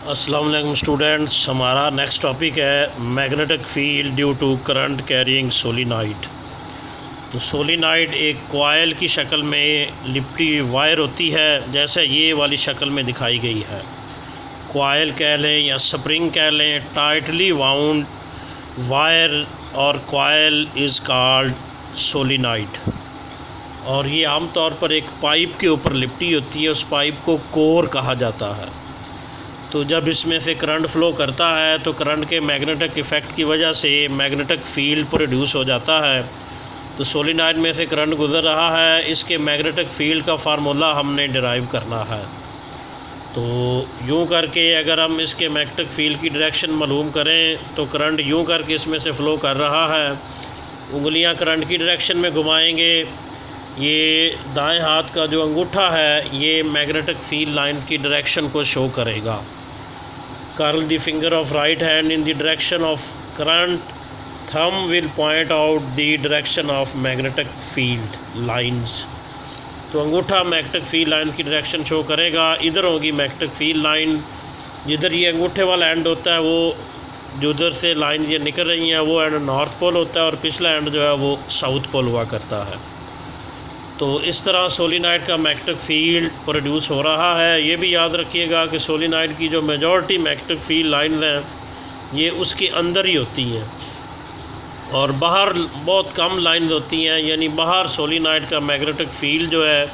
अस्सलाम वालेकुम स्टूडेंट्स, हमारा नेक्स्ट टॉपिक है magnetic field due to current carrying solenoid. तो सोलिनॉइड एक कॉइल की शक्ल में लिपटी वायर होती है, जैसे ये वाली शक्ल में दिखाई गई है। कॉइल कह लें या स्प्रिंग कह लें, टाइटली वाउंड वायर और कॉइल इज़ कॉल्ड सोलिनॉइड। और ये आमतौर पर एक पाइप के ऊपर लिपटी होती है, उस पाइप को कोर कहा जाता है। तो जब इसमें से करंट फ़्लो करता है तो करंट के मैग्नेटिक इफ़ेक्ट की वजह से मैग्नेटिक फील्ड प्रोड्यूस हो जाता है। तो सोलिनॉइड में से करंट गुज़र रहा है, इसके मैग्नेटिक फील्ड का फार्मूला हमने डिराइव करना है। तो यूँ करके अगर हम इसके मैग्नेटिक फील्ड की डायरेक्शन मालूम करें तो करंट यूँ करके इसमें से फ़्लो कर रहा है। उंगलियां करंट की डायरेक्शन में घुमाएंगे। ये दाएं हाथ का जो अंगूठा है ये मैग्नेटिक फील्ड लाइंस की डायरेक्शन को शो करेगा। Curl the finger of right hand in the direction of current, thumb will point out the direction of magnetic field lines. तो अंगूठा मैग्नेटिक फील्ड लाइन की डायरेक्शन शो करेगा। इधर होगी magnetic field line, जिधर ये अंगूठे वाला एंड होता है वो जो उधर से लाइन ये निकल रही हैं वो एंड नॉर्थ पोल होता है और पिछला एंड जो है वो साउथ पोल हुआ करता है। तो इस तरह सोलिनॉइड का मैग्नेटिक फील्ड प्रोड्यूस हो रहा है। ये भी याद रखिएगा कि सोलिनॉइड की जो मेजॉरिटी मैग्नेटिक फील्ड लाइंस हैं ये उसके अंदर ही होती हैं और बाहर बहुत कम लाइंस होती हैं, यानी बाहर सोलिनॉइड का मैग्नेटिक फील्ड जो है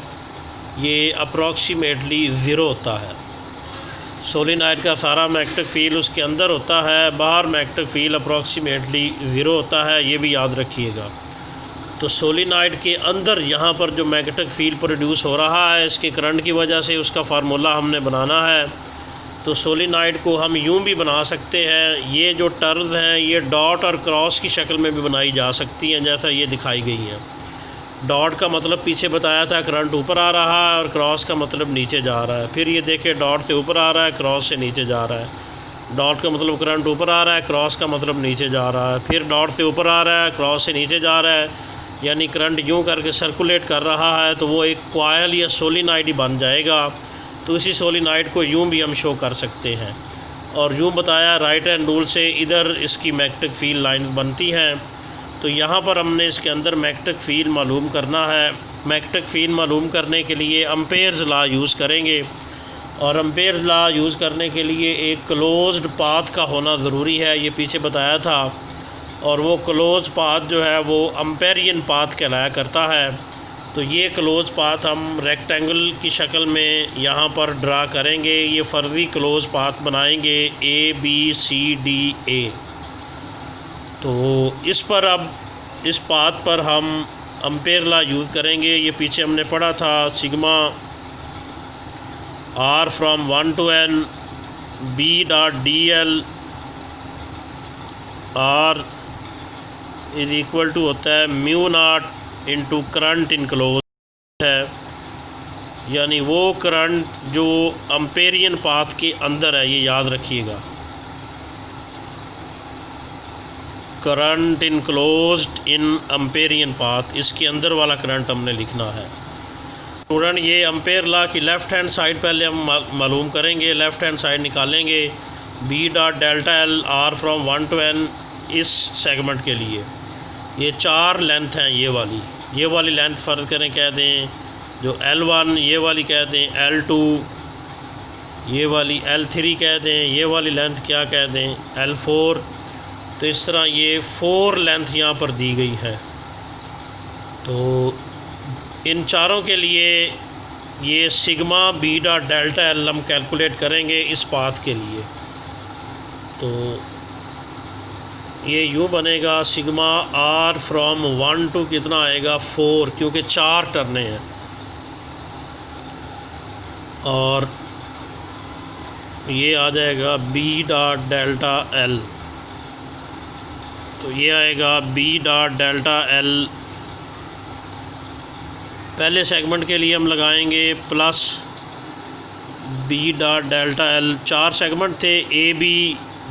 ये अप्रॉक्सीमेटली ज़ीरो होता है। सोलिनॉइड का सारा मैग्नेटिक फील्ड उसके अंदर होता है, बाहर मैग्नेटिक फील्ड अप्रॉक्सीमेटली ज़ीरो होता है, ये भी याद रखिएगा। तो सोलिनॉइड के अंदर यहाँ पर जो मैग्नेटिक फील्ड प्रोड्यूस हो रहा है इसके करंट की वजह से उसका फार्मूला हमने बनाना है। तो सोलिनॉइड को हम यूँ भी बना सकते हैं, ये जो टर्म्स हैं ये डॉट और क्रॉस की शक्ल में भी बनाई जा सकती हैं, जैसा ये दिखाई गई हैं। डॉट का मतलब पीछे बताया था करंट ऊपर आ रहा है और क्रॉस का मतलब नीचे जा रहा है। फिर ये देखें डॉट से ऊपर आ रहा है, क्रॉस से नीचे जा रहा है। डॉट का मतलब करंट ऊपर आ रहा है, क्रॉस का मतलब नीचे जा रहा है। फिर डॉट से ऊपर आ रहा है, क्रॉस से नीचे जा रहा है, यानी करंट यूँ करके सर्कुलेट कर रहा है। तो वो एक कॉइल या सोलिनॉइड ही बन जाएगा। तो इसी सोलिनॉइड को यूँ भी हम शो कर सकते हैं। और यूँ बताया राइट हैंड रूल से इधर इसकी मैग्नेटिक फील्ड लाइन बनती हैं। तो यहाँ पर हमने इसके अंदर मैग्नेटिक फील्ड मालूम करना है। मैग्नेटिक फील्ड मालूम करने के लिए एम्पेयर्स लॉ यूज़ करेंगे और एम्पेयर्स लॉ यूज़ करने के लिए एक क्लोज्ड पाथ का होना ज़रूरी है, ये पीछे बताया था। और वो क्लोज पाथ जो है वो एम्पेरियन पाथ कहलाया करता है। तो ये क्लोज पाथ हम रेक्टेंगल की शक्ल में यहाँ पर ड्रा करेंगे। ये फर्जी क्लोज पाथ बनाएंगे ABCDA। तो इस पर अब इस पाथ पर हम एम्पेयर लॉ यूज़ करेंगे। ये पीछे हमने पढ़ा था, sigma R from 1 to n B.dl R is equal to होता है mu nought into current enclose है, यानी वो करंट जो एम्पेरियन पाथ के अंदर है, ये याद रखिएगा। करंट इनक्लोज्ड इन एम्पेरियन पाथ, इसके अंदर वाला करंट हमने लिखना है। स्टूडेंट ये एम्पेयर लॉ की लेफ़्ट हैंड साइड पहले हम मालूम करेंगे, लेफ़्ट हैंड साइड निकालेंगे। B.delta L R from 1 to n इस सेगमेंट के लिए ये 4 लेंथ हैं। ये वाली लेंथ फ़र्ज करें कह दें जो L1, ये वाली कह दें L2, ये वाली L3 कह दें, ये वाली लेंथ क्या कह दें L4। तो इस तरह ये 4 लेंथ यहाँ पर दी गई है। तो इन चारों के लिए ये सिग्मा B.delta L हम कैलकुलेट करेंगे इस पाथ के लिए। तो ये यूँ बनेगा सिग्मा R फ्रॉम 1 to कितना आएगा 4, क्योंकि 4 टर्ने हैं। और ये आ जाएगा B.delta L। तो ये आएगा B.delta L। पहले सेगमेंट के लिए हम लगाएंगे प्लस B.delta L। 4 सेगमेंट थे AB,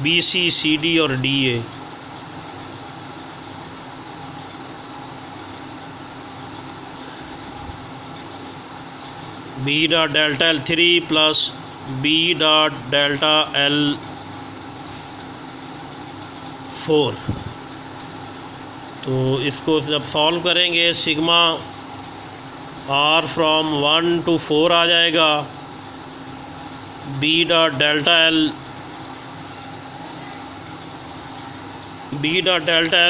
BC, CD और DA। B.delta L3 plus B dot delta L 4। तो इसको जब सॉल्व करेंगे सिग्मा आर फ्रॉम 1 to 4 आ जाएगा। बी डॉट डेल्टा एल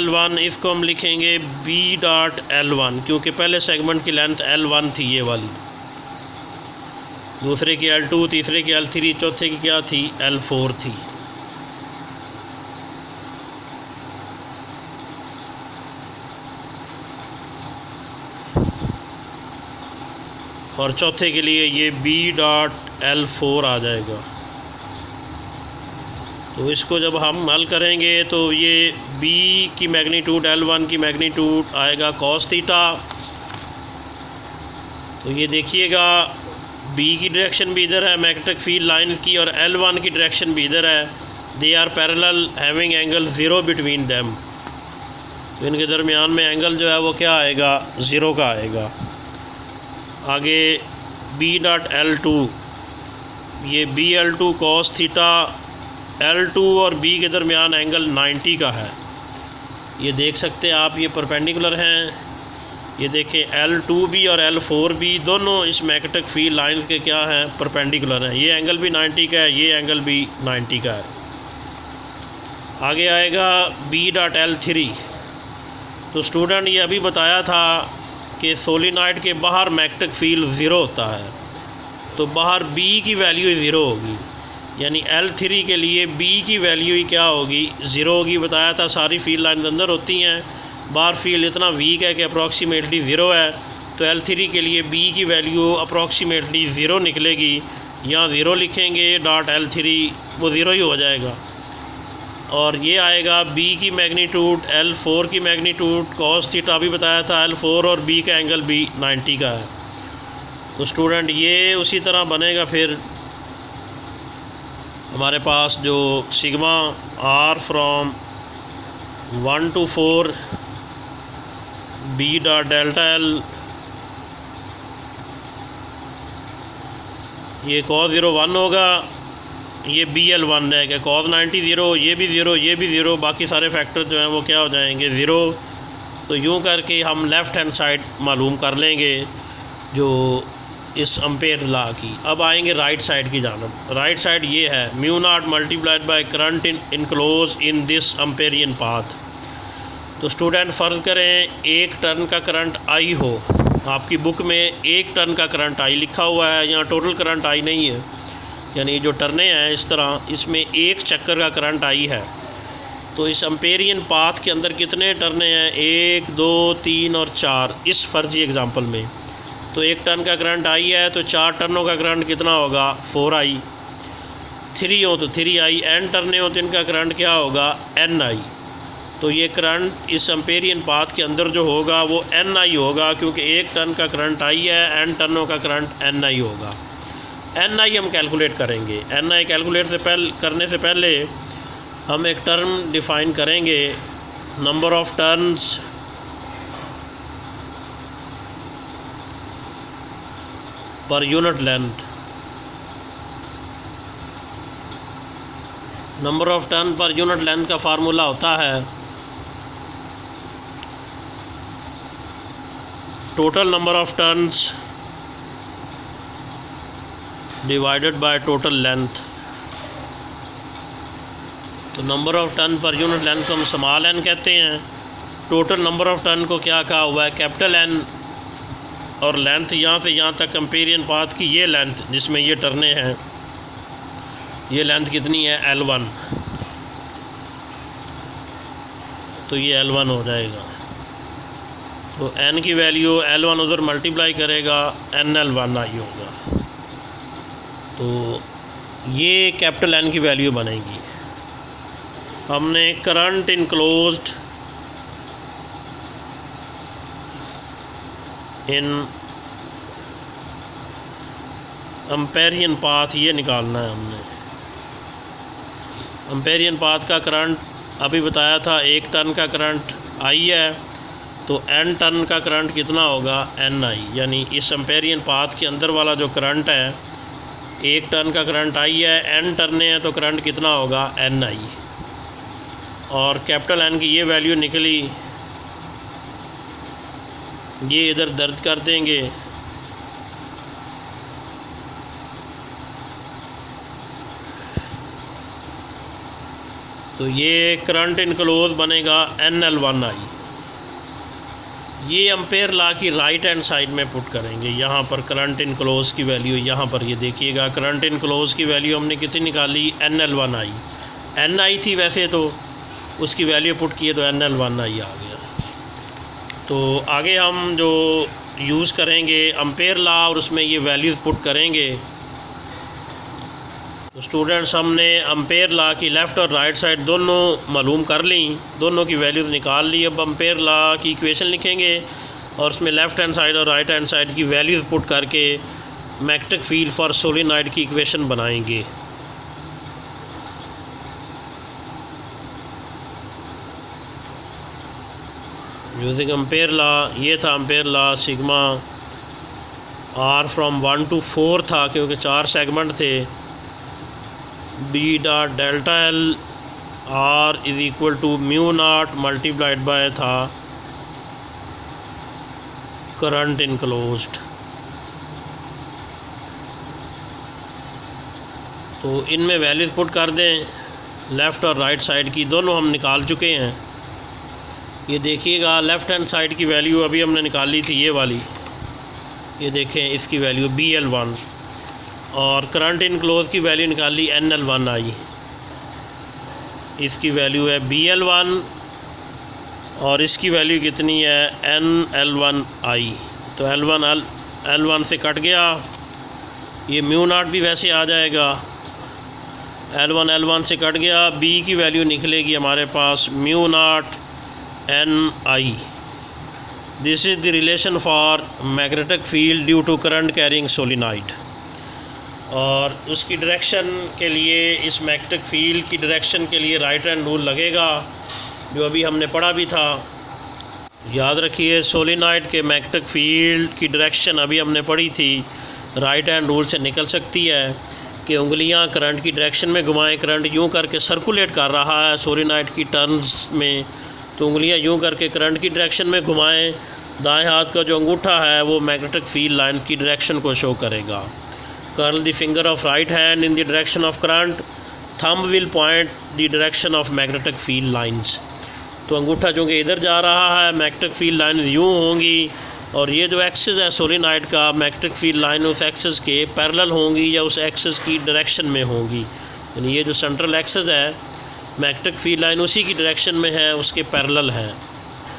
1 इसको हम लिखेंगे बी डॉट L1, क्योंकि पहले सेगमेंट की लेंथ L1 थी ये वाली, दूसरे की L2, तीसरे की L3, चौथे की क्या थी L4 थी। और चौथे के लिए ये बी डॉट L4 आ जाएगा। तो इसको जब हम हल करेंगे तो ये b की मैग्नीट्यूड L1 की मैग्नीट्यूड आएगा cos थीटा। तो ये देखिएगा b की डायरेक्शन भी इधर है मैग्नेटिक फील्ड लाइंस की, और L1 की डायरेक्शन भी इधर है। They are parallel having angle 0 between them. तो इनके दरमियान में एंगल जो है वो क्या आएगा, 0 का आएगा। आगे b डॉट L2, ये BL2 cos थीटा, L2 और B के दरमियान एंगल 90 का है। ये देख सकते हैं आप, ये परपेंडिकुलर हैं। ये देखें L2B और L4B दोनों इस मैग्नेटिक फील्ड लाइंस के क्या हैं, परपेंडिकुलर हैं। ये एंगल भी 90 का है, ये एंगल भी 90 का है। आगे आएगा B डॉट L3। तो स्टूडेंट ये अभी बताया था कि सोलिनॉइड के बाहर मैग्नेटिक फील्ड 0 होता है, तो बाहर B की वैल्यू 0 होगी, यानी L3 के लिए B की वैल्यू ही क्या होगी, 0 होगी। बताया था सारी फील्ड लाइन अंदर होती हैं, बाहर फील्ड इतना वीक है कि अप्रॉक्सीमेटली 0 है, तो L3 के लिए B की वैल्यू अप्रॉक्सीमेटली 0 निकलेगी। यहाँ 0 लिखेंगे डॉट L3, वो 0 ही हो जाएगा। और ये आएगा B की मैग्नीट्यूड L4 की मैग्नीट्यूड cos थीटा भी बताया था, L4 और B का एंगल भी 90 का है। तो स्टूडेंट ये उसी तरह बनेगा। फिर हमारे पास जो sigma R from 1 to 4 B dot delta L, ये cos 0 1 होगा, ये BL1 रहेगा। cos 90 0, ये भी 0, ये भी 0, बाकी सारे फैक्टर जो हैं वो क्या हो जाएंगे, 0। तो यूँ करके हम लेफ़्ट हैंड साइड मालूम कर लेंगे जो इस अम्पेयर लॉ की। अब आएंगे राइट साइड की जानब। राइट साइड ये है mu not multiplied by current enclosed in this Amperian path. तो स्टूडेंट फ़र्ज़ करें एक टर्न का करंट आई हो, आपकी बुक में एक टर्न का करंट आई लिखा हुआ है, यहाँ टोटल करंट आई नहीं है, यानी जो टर्नें हैं इस तरह, इसमें एक चक्कर का करंट आई है। तो इस अम्पेरियन पाथ के अंदर कितने टर्नें हैं, 1 2 3 और 4 इस फर्जी एग्ज़ाम्पल में। तो एक टर्न का करंट आई है, तो 4 टर्नों का करंट कितना होगा, 4i। 3 हो तो 3i, n टर्नें हो तो इनका करंट क्या होगा, ni। तो ये करंट इस अम्पेरियन पाथ के अंदर जो होगा वो ni होगा, क्योंकि एक टर्न का करंट आई है, n टर्नों का करंट ni होगा। ni हम कैलकुलेट करेंगे। ni कैलकुलेट करने से पहले हम एक टर्म डिफ़ाइन करेंगे, number of turns per unit length. Number of turn per unit length का फार्मूला होता है total number of turns divided by total length. तो number of turn per unit length को हम स्मॉल n कहते हैं। Total number of turn को क्या कहा हुआ है, कैपिटल N। और लेंथ यहाँ से यहाँ तक अम्पेरियन पाथ की ये लेंथ जिसमें ये टर्नें हैं, ये लेंथ कितनी है, L1। तो ये L1 हो जाएगा। तो n की वैल्यू L1 उधर मल्टीप्लाई करेगा, NL1i होगा। तो ये कैपिटल N की वैल्यू बनेगी। हमने करंट इनक्लोज्ड इन अम्पेरियन पाथ ये निकालना है हमने। अम्पेरियन पाथ का करंट अभी बताया था, एक टर्न का करंट आई है, तो n टर्न का करंट कितना होगा, ni। यानी इस अम्पेरियन पाथ के अंदर वाला जो करंट है 1 टर्न का करंट आई है, n टर्ने हैं तो करंट कितना होगा, n आई। और कैपिटल N की ये वैल्यू निकली, ये इधर दर्ज कर देंगे। तो ये करंट इनक्लोज बनेगा NL1I। ये एम्पेयर लॉ की राइट हैंड साइड में पुट करेंगे। यहाँ पर करंट इनक्लोज की वैल्यू, यहाँ पर ये देखिएगा करंट इनक्लोज की वैल्यू हमने कितनी निकाली, NL1I। NI थी वैसे तो, उसकी वैल्यू पुट किए तो NL1I आ गया। तो आगे हम जो यूज़ करेंगे एम्पेयर लॉ और उसमें ये वैल्यूज़ पुट करेंगे। तो स्टूडेंट्स, हमने एम्पेयर लॉ की लेफ़्ट और राइट साइड दोनों मालूम कर ली, दोनों की वैल्यूज़ निकाल ली। अब एम्पेयर लॉ की इक्वेशन लिखेंगे और उसमें लेफ़्ट हैंड साइड और राइट हैंड साइड की वैल्यूज़ पुट करके मैग्नेटिक फील्ड फॉर सोलेनॉइड की इक्वेशन बनाएंगे। यूजिंग एम्पेयर लॉ, ये था ampere law. Sigma R from 1 to 4 था क्योंकि 4 सेगमेंट थे। D dot delta L R is equal to mu not multiplied by था करंट इनक्लोज्ड। तो इनमें वैल्यूज़ पुट कर दें, लेफ़्ट और राइट साइड की दोनों हम निकाल चुके हैं। ये देखिएगा लेफ़्ट हैंड साइड की वैल्यू अभी हमने निकाली थी, ये वाली, ये देखें इसकी वैल्यू BL1, और करंट इनक्लोज की वैल्यू निकाली NL1I। इसकी वैल्यू है BL1 और इसकी वैल्यू कितनी है, NL1I। तो L1 से कट गया, ये म्यू नॉट भी वैसे आ जाएगा, L1 से कट गया। B की वैल्यू निकलेगी हमारे पास mu naught NI। This is the relation for magnetic field due to current carrying solenoid. और उसकी डायरेक्शन के लिए, इस मैग्नेटिक फील्ड की डायरेक्शन के लिए राइट हैंड रूल लगेगा, जो अभी हमने पढ़ा भी था। याद रखिए, सोलेनॉइड के मैग्नेटिक फील्ड की डायरेक्शन अभी हमने पढ़ी थी, राइट हैंड रूल से निकल सकती है कि उंगलियां करंट की डायरेक्शन में घुमाएं। करंट यूं करके सर्कुलेट कर रहा है सोलेनॉइड की टर्न्स में, तो उंगलियां यूं करके करंट की डायरेक्शन में घुमाएं। दाएं हाथ का जो अंगूठा है वो मैग्नेटिक फील्ड लाइन की डायरेक्शन को शो करेगा। Curl the finger of right hand in the direction of current, thumb will point the direction of magnetic field lines. तो अंगूठा चूँकि इधर जा रहा है, मैग्नेटिक फील्ड लाइन यूँ होंगी, और ये जो एक्सिस है सोलेनॉइड का, मैग्नेटिक फील्ड लाइन उस एक्सिस के पैरेलल होंगी या उस एक्सिस की डायरेक्शन में होंगी। यानी ये जो सेंट्रल एक्सिस है, मैग्नेटिक फील्ड लाइन उसी की डायरेक्शन में है, उसके पैरेलल है।